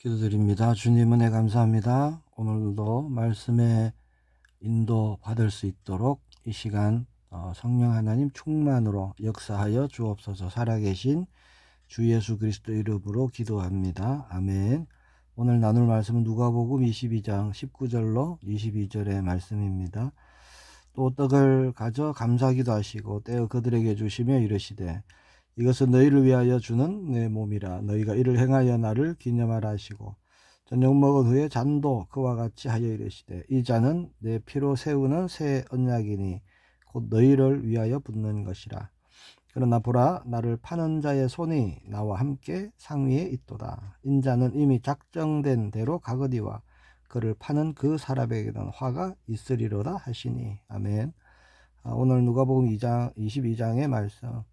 기도드립니다. 주님 은혜 감사합니다. 오늘도 말씀에 인도 받을 수 있도록 이 시간 성령 하나님 충만으로 역사하여 주옵소서. 살아계신 주 예수 그리스도 이름으로 기도합니다. 아멘. 오늘 나눌 말씀은 누가복음 22장 19절로 22절의 말씀입니다. 또 떡을 가져 감사기도 하시고 떼어 그들에게 주시며 이르시되 이것은 너희를 위하여 주는 내 몸이라. 너희가 이를 행하여 나를 기념하라 하시고 저녁 먹은 후에 잔도 그와 같이 하여 이르시되 이 잔은 내 피로 세우는 새 언약이니 곧 너희를 위하여 붓는 것이라. 그러나 보라, 나를 파는 자의 손이 나와 함께 상위에 있도다. 인자는 이미 작정된 대로 가거니와 그를 파는 그 사람에게는 화가 있으리로다 하시니. 아멘. 오늘 누가복음 2장 22장의 말씀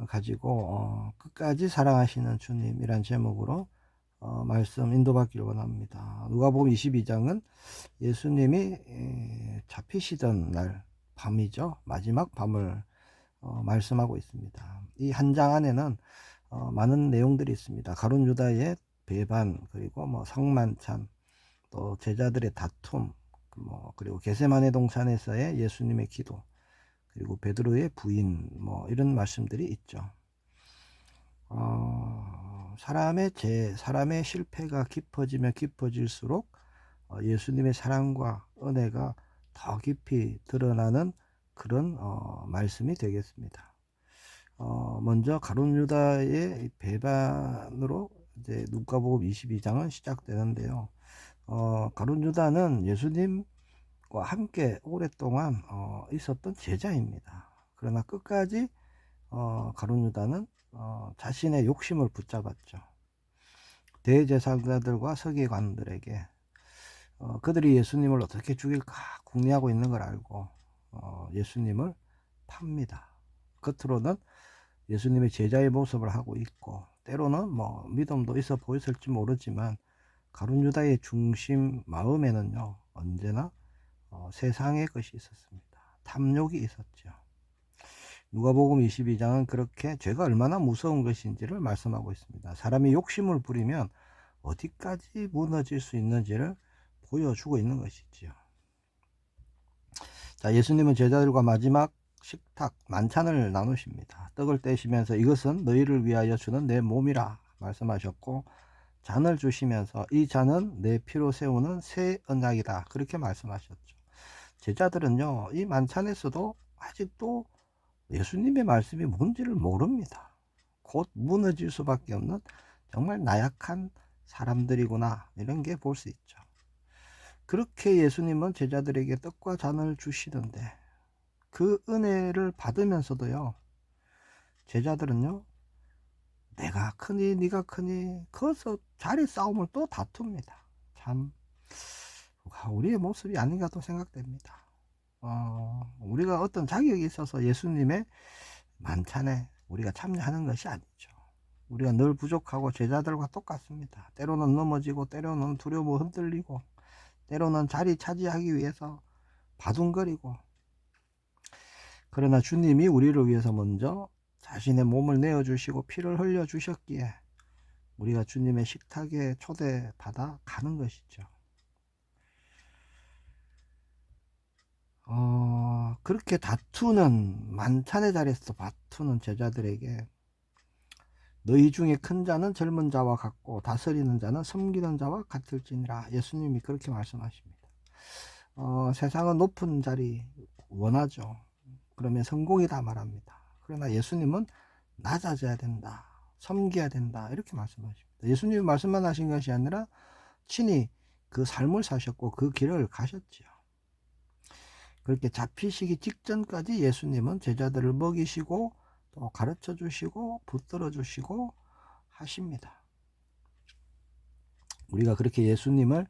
가지고 끝까지 사랑하시는 주님이란 제목으로 말씀 인도받기를 원합니다. 누가복음 22장은 예수님이 잡히시던 날 밤이죠. 마지막 밤을 말씀하고 있습니다. 이 한 장 안에는 많은 내용들이 있습니다. 가룟 유다의 배반, 그리고 성만찬, 또 제자들의 다툼, 그리고 겟세마네 동산에서의 예수님의 기도, 그리고 베드로의 부인, 이런 말씀들이 있죠. 사람의 실패가 깊어지면 깊어질수록 예수님의 사랑과 은혜가 더 깊이 드러나는 그런 말씀이 되겠습니다. 먼저 가룟 유다의 배반으로 이제 누가복음 22장은 시작되는데요. 가룟 유다는 예수님과 함께 오랫동안 있었던 제자입니다. 그러나 끝까지 가룟 유다는 자신의 욕심을 붙잡았죠. 대제사장들과 서기관들에게 그들이 예수님을 어떻게 죽일까 궁리하고 있는 걸 알고 예수님을 팝니다. 겉으로는 예수님의 제자의 모습을 하고 있고 때로는 믿음도 있어 보였을지 모르지만 가룟 유다의 중심 마음에는요 언제나 세상의 것이 있었습니다. 탐욕이 있었죠. 누가복음 22장은 그렇게 죄가 얼마나 무서운 것인지를 말씀하고 있습니다. 사람이 욕심을 부리면 어디까지 무너질 수 있는지를 보여주고 있는 것이지요. 자, 예수님은 제자들과 마지막 식탁 만찬을 나누십니다. 떡을 떼시면서 이것은 너희를 위하여 주는 내 몸이라 말씀하셨고 잔을 주시면서 이 잔은 내 피로 세우는 새 언약이다 그렇게 말씀하셨죠. 제자들은요 이 만찬에서도 아직도 예수님의 말씀이 뭔지를 모릅니다. 곧 무너질 수밖에 없는 정말 나약한 사람들이구나 이런 게 볼 수 있죠. 그렇게 예수님은 제자들에게 떡과 잔을 주시던데 그 은혜를 받으면서도요 제자들은요 내가 크니 네가 크니 거기서 자리 싸움을 또 다툽니다. 참 우리의 모습이 아닌가 또 생각됩니다. 우리가 어떤 자격이 있어서 예수님의 만찬에 우리가 참여하는 것이 아니죠. 우리가 늘 부족하고 제자들과 똑같습니다. 때로는 넘어지고 때로는 두려워 흔들리고 때로는 자리 차지하기 위해서 바둥거리고, 그러나 주님이 우리를 위해서 먼저 자신의 몸을 내어주시고 피를 흘려주셨기에 우리가 주님의 식탁에 초대받아 가는 것이죠. 그렇게 다투는 만찬의 자리에서 다투는 제자들에게 너희 중에 큰 자는 젊은 자와 같고 다스리는 자는 섬기는 자와 같을지니라 예수님이 그렇게 말씀하십니다. 세상은 높은 자리 원하죠. 그러면 성공이다 말합니다. 그러나 예수님은 낮아져야 된다, 섬겨야 된다 이렇게 말씀하십니다. 예수님이 말씀만 하신 것이 아니라 친히 그 삶을 사셨고 그 길을 가셨지요. 그렇게 잡히시기 직전까지 예수님은 제자들을 먹이시고 또 가르쳐 주시고 붙들어 주시고 하십니다. 우리가 그렇게 예수님을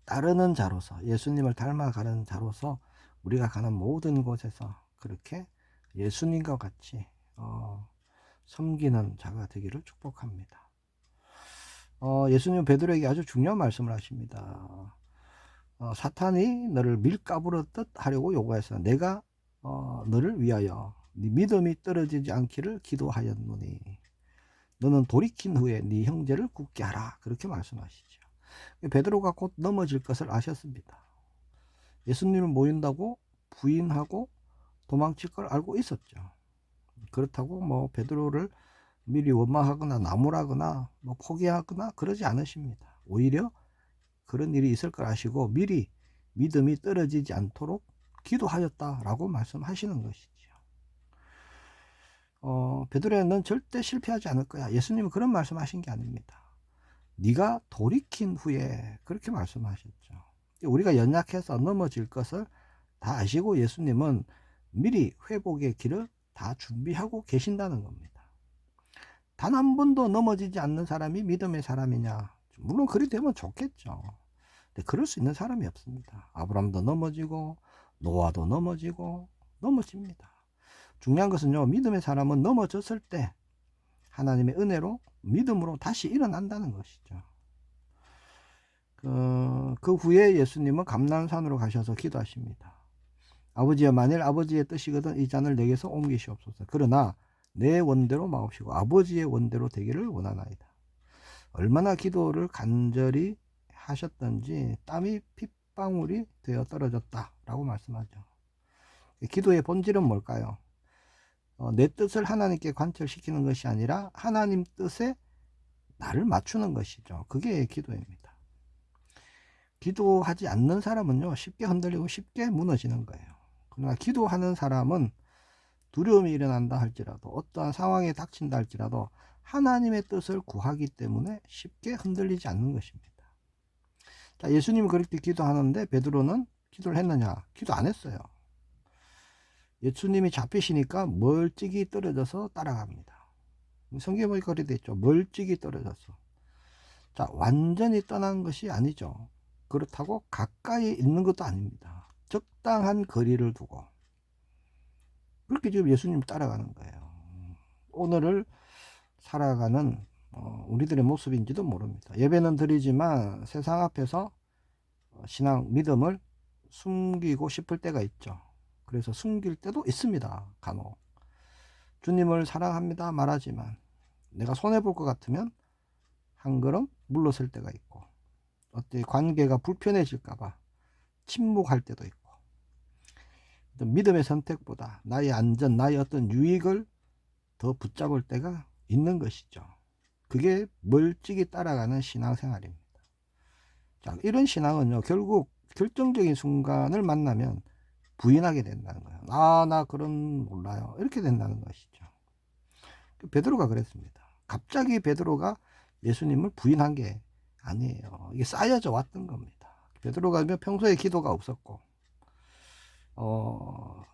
따르는 자로서, 예수님을 닮아가는 자로서 우리가 가는 모든 곳에서 그렇게 예수님과 같이 섬기는 자가 되기를 축복합니다. 예수님 베드로에게 아주 중요한 말씀을 하십니다. 사탄이 너를 밀가부르듯 하려고 요구해서 내가 너를 위하여 네 믿음이 떨어지지 않기를 기도하였노니 너는 돌이킨 후에 네 형제를 굳게 하라. 그렇게 말씀하시죠. 베드로가 곧 넘어질 것을 아셨습니다. 예수님을 모인다고 부인하고 도망칠 걸 알고 있었죠. 그렇다고 뭐 베드로를 미리 원망하거나 나무라거나 뭐 포기하거나 그러지 않으십니다. 오히려 그런 일이 있을 걸 아시고 미리 믿음이 떨어지지 않도록 기도하였다라고 말씀하시는 것이죠. 베드로야, 넌 절대 실패하지 않을 거야. 예수님은 그런 말씀하신 게 아닙니다. 네가 돌이킨 후에 그렇게 말씀하셨죠. 우리가 연약해서 넘어질 것을 다 아시고 예수님은 미리 회복의 길을 다 준비하고 계신다는 겁니다. 단 한 번도 넘어지지 않는 사람이 믿음의 사람이냐? 물론 그리 되면 좋겠죠. 근데 그럴 수 있는 사람이 없습니다. 아브라함도 넘어지고 노아도 넘어지고 넘어집니다. 중요한 것은요, 믿음의 사람은 넘어졌을 때 하나님의 은혜로 믿음으로 다시 일어난다는 것이죠. 그 후에 예수님은 감난산으로 가셔서 기도하십니다. 아버지여, 만일 아버지의 뜻이거든 이 잔을 내게서 옮기시옵소서. 그러나 내 원대로 마옵시고 아버지의 원대로 되기를 원하나이다. 얼마나 기도를 간절히 하셨던지 땀이 핏방울이 되어 떨어졌다라고 말씀하죠. 기도의 본질은 뭘까요? 내 뜻을 하나님께 관철시키는 것이 아니라 하나님 뜻에 나를 맞추는 것이죠. 그게 기도입니다. 기도하지 않는 사람은요, 쉽게 흔들리고 쉽게 무너지는 거예요. 그러나 기도하는 사람은 두려움이 일어난다 할지라도 어떠한 상황에 닥친다 할지라도 하나님의 뜻을 구하기 때문에 쉽게 흔들리지 않는 것입니다. 자, 예수님이 그렇게 기도하는데 베드로는 기도를 했느냐? 기도 안 했어요. 예수님이 잡히시니까 멀찍이 떨어져서 따라갑니다. 성경에 보니까 그렇게 돼 있죠. 멀찍이 떨어져서. 자, 완전히 떠난 것이 아니죠. 그렇다고 가까이 있는 것도 아닙니다. 적당한 거리를 두고 그렇게 지금 예수님 따라가는 거예요. 오늘을 살아가는 우리들의 모습인지도 모릅니다. 예배는 드리지만 세상 앞에서 신앙, 믿음을 숨기고 싶을 때가 있죠. 그래서 숨길 때도 있습니다. 간혹. 주님을 사랑합니다 말하지만 내가 손해볼 것 같으면 한 걸음 물러설 때가 있고, 어때 관계가 불편해질까봐 침묵할 때도 있고, 믿음의 선택보다 나의 안전, 나의 어떤 유익을 더 붙잡을 때가 있는 것이죠. 그게 멀찍이 따라가는 신앙생활입니다. 자, 이런 신앙은요, 결국 결정적인 순간을 만나면 부인하게 된다는 거예요. 나 그런 몰라요. 이렇게 된다는 것이죠. 베드로가 그랬습니다. 갑자기 베드로가 예수님을 부인한 게 아니에요. 이게 쌓여져 왔던 겁니다. 베드로가 평소에 기도가 없었고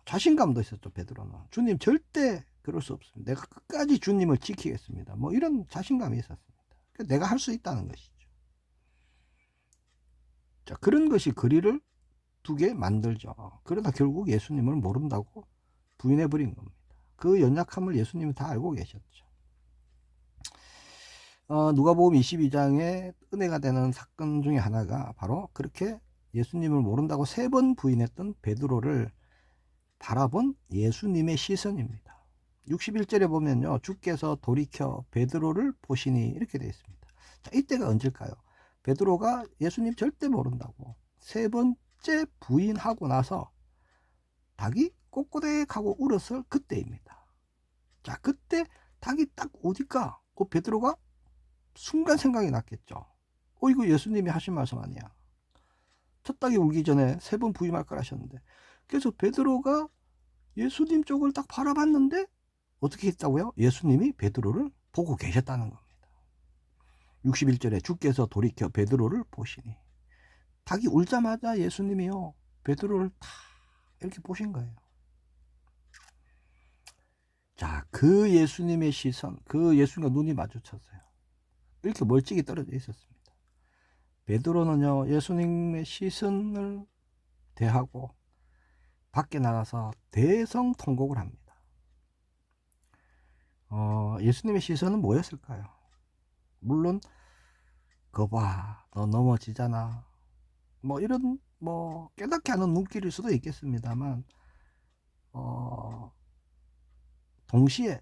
자신감도 있었죠. 베드로는 주님 절대 그럴 수 없습니다. 내가 끝까지 주님을 지키겠습니다. 뭐 이런 자신감이 있었습니다. 내가 할 수 있다는 것이죠. 자, 그런 것이 거리를 두게 만들죠. 그러다 결국 예수님을 모른다고 부인해버린 겁니다. 그 연약함을 예수님이 다 알고 계셨죠. 누가복음 22장에 은혜가 되는 사건 중에 하나가 바로 그렇게 예수님을 모른다고 3번 부인했던 베드로를 바라본 예수님의 시선입니다. 61절에 보면요, 주께서 돌이켜 베드로를 보시니 이렇게 되어 있습니다. 자, 이때가 언제일까요? 베드로가 예수님 절대 모른다고 3번째 부인하고 나서 닭이 꼬꼬댁하고 울었을 그때입니다. 자, 그때 닭이 딱 오니까 그 베드로가 순간 생각이 났겠죠. 이거 예수님이 하신 말씀 아니야. 첫 닭이 울기 전에 3번 부인할 걸 하셨는데, 그래서 베드로가 예수님 쪽을 딱 바라봤는데 어떻게 했다고요? 예수님이 베드로를 보고 계셨다는 겁니다. 61절에 주께서 돌이켜 베드로를 보시니, 닭이 울자마자 예수님이요 베드로를 다 이렇게 보신 거예요. 자, 그 예수님의 시선, 그 예수님과 눈이 마주쳤어요. 이렇게 멀찍이 떨어져 있었습니다. 베드로는요, 예수님의 시선을 대하고 밖에 나가서 대성통곡을 합니다. 예수님의 시선은 뭐였을까요? 물론 거봐, 너 넘어지잖아, 뭐 이런 깨닫게 하는 눈길일 수도 있겠습니다만, 동시에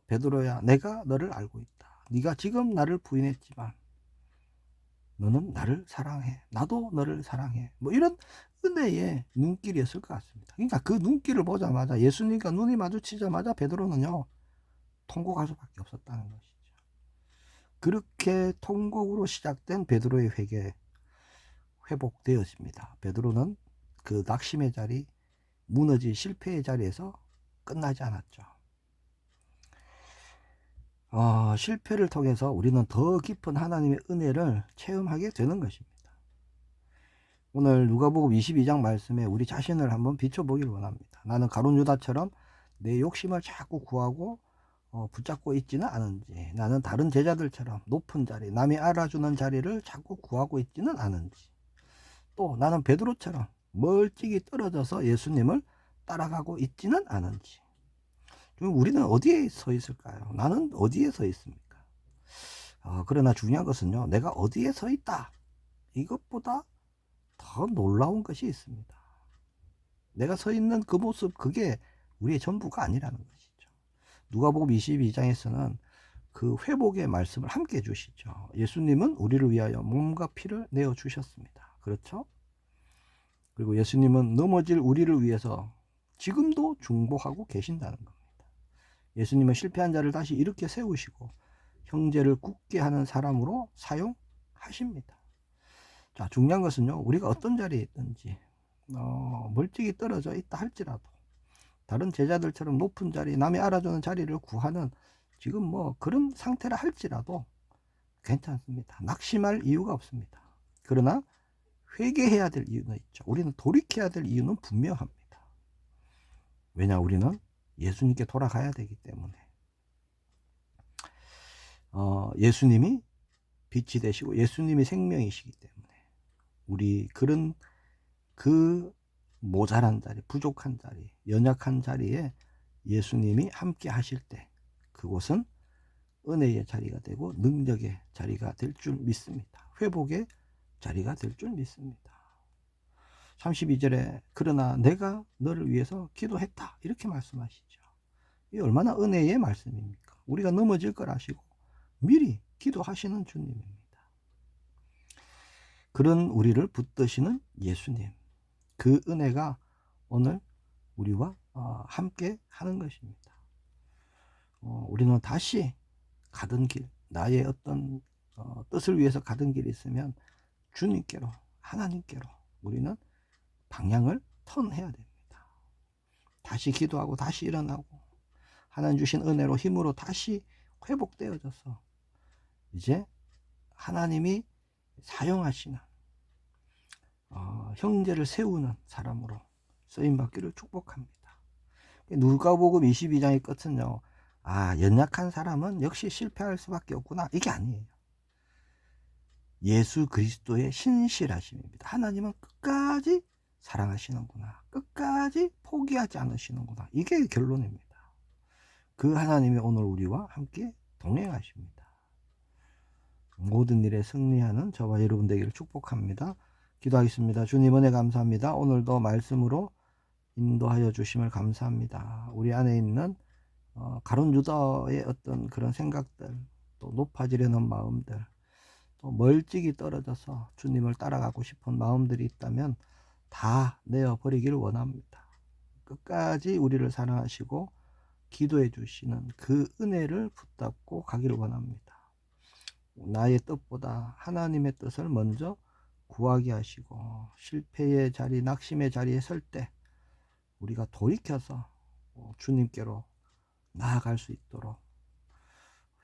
베드로야, 내가 너를 알고 있다. 네가 지금 나를 부인했지만 너는 나를 사랑해. 나도 너를 사랑해. 뭐 이런 은혜의 눈길이었을 것 같습니다. 그러니까 그 눈길을 보자마자 예수님과 눈이 마주치자마자 베드로는요 통곡할 수밖에 없었다는 것이죠. 그렇게 통곡으로 시작된 베드로의 회개 회복되었습니다. 베드로는 그 낙심의 자리, 무너진 실패의 자리에서 끝나지 않았죠. 실패를 통해서 우리는 더 깊은 하나님의 은혜를 체험하게 되는 것입니다. 오늘 누가복음 22장 말씀에 우리 자신을 한번 비춰보길 원합니다. 나는 가룟 유다처럼 내 욕심을 자꾸 구하고 붙잡고 있지는 않은지, 나는 다른 제자들처럼 높은 자리, 남이 알아주는 자리를 자꾸 구하고 있지는 않은지, 또 나는 베드로처럼 멀찍이 떨어져서 예수님을 따라가고 있지는 않은지, 우리는 어디에 서 있을까요? 나는 어디에 서 있습니까? 그러나 중요한 것은요, 내가 어디에 서 있다, 이것보다 더 놀라운 것이 있습니다. 내가 서 있는 그 모습, 그게 우리의 전부가 아니라는 것이죠. 누가복음 22장에서는 그 회복의 말씀을 함께 해주시죠. 예수님은 우리를 위하여 몸과 피를 내어 주셨습니다. 그렇죠? 그리고 예수님은 넘어질 우리를 위해서 지금도 중보하고 계신다는 겁니다. 예수님은 실패한 자를 다시 일으켜 세우시고 형제를 굳게 하는 사람으로 사용하십니다. 자, 중요한 것은요, 우리가 어떤 자리에 있든지 멀찍이 떨어져 있다 할지라도 다른 제자들처럼 높은 자리, 남이 알아주는 자리를 구하는 지금 뭐 그런 상태라 할지라도 괜찮습니다. 낙심할 이유가 없습니다. 그러나 회개해야 될 이유는 있죠. 우리는 돌이켜야 될 이유는 분명합니다. 왜냐, 우리는 예수님께 돌아가야 되기 때문에. 예수님이 빛이 되시고 예수님이 생명이시기 때문에 우리 그런 그 모자란 자리, 부족한 자리, 연약한 자리에 예수님이 함께 하실 때 그곳은 은혜의 자리가 되고 능력의 자리가 될 줄 믿습니다. 회복의 자리가 될 줄 믿습니다. 32절에 그러나 내가 너를 위해서 기도했다, 이렇게 말씀하시죠. 이 얼마나 은혜의 말씀입니까? 우리가 넘어질 걸 아시고 미리 기도하시는 주님입니다. 그런 우리를 붙드시는 예수님, 그 은혜가 오늘 우리와 함께 하는 것입니다. 우리는 다시 가던 길, 나의 어떤 뜻을 위해서 가던 길이 있으면 주님께로, 하나님께로 우리는 방향을 턴해야 됩니다. 다시 기도하고 다시 일어나고 하나님 주신 은혜로 힘으로 다시 회복되어져서 이제 하나님이 사용하시는 형제를 세우는 사람으로 쓰임받기를 축복합니다. 누가복음 22장의 끝은요, 연약한 사람은 역시 실패할 수밖에 없구나, 이게 아니에요. 예수 그리스도의 신실하심입니다. 하나님은 끝까지 사랑하시는구나, 끝까지 포기하지 않으시는구나, 이게 결론입니다. 그 하나님이 오늘 우리와 함께 동행하십니다. 모든 일에 승리하는 저와 여러분 되기를 축복합니다. 기도하겠습니다. 주님, 은혜 감사합니다. 오늘도 말씀으로 인도하여 주심을 감사합니다. 우리 안에 있는 가룟 유다의 어떤 그런 생각들, 또 높아지려는 마음들, 또 멀찍이 떨어져서 주님을 따라가고 싶은 마음들이 있다면 다 내어버리기를 원합니다. 끝까지 우리를 사랑하시고 기도해 주시는 그 은혜를 붙잡고 가기를 원합니다. 나의 뜻보다 하나님의 뜻을 먼저 구하게 하시고 실패의 자리, 낙심의 자리에 설 때 우리가 돌이켜서 주님께로 나아갈 수 있도록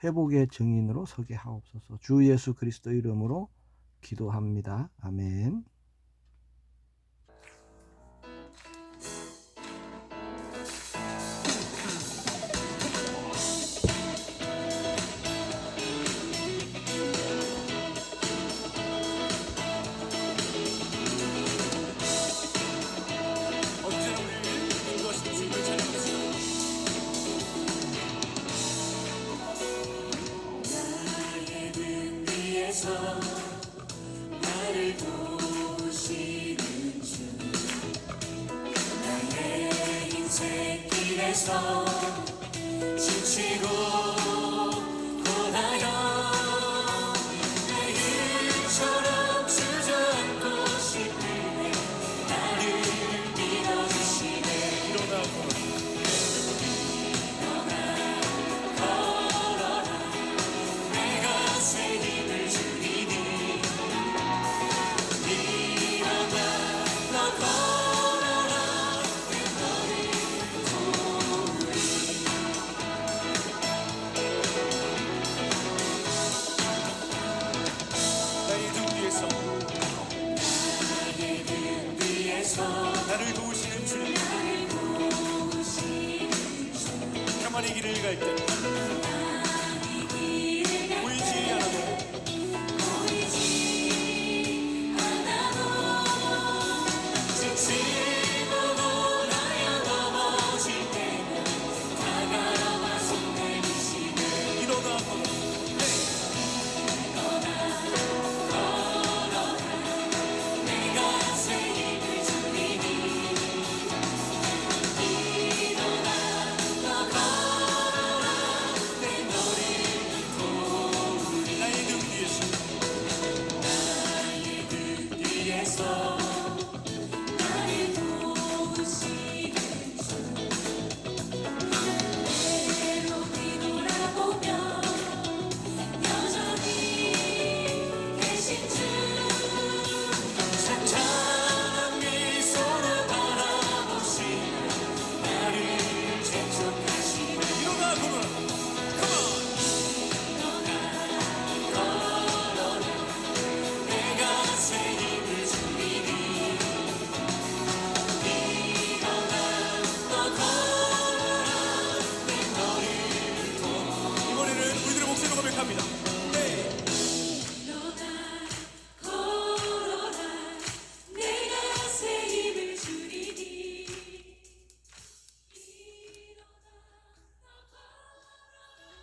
회복의 증인으로 서게 하옵소서. 주 예수 그리스도 이름으로 기도합니다. 아멘. 나를 보시는 주, 나의 인생길에서 지치고 고나여 고난의 길을 갈 때 보이지 않아도 일어나 나의 등 뒤에서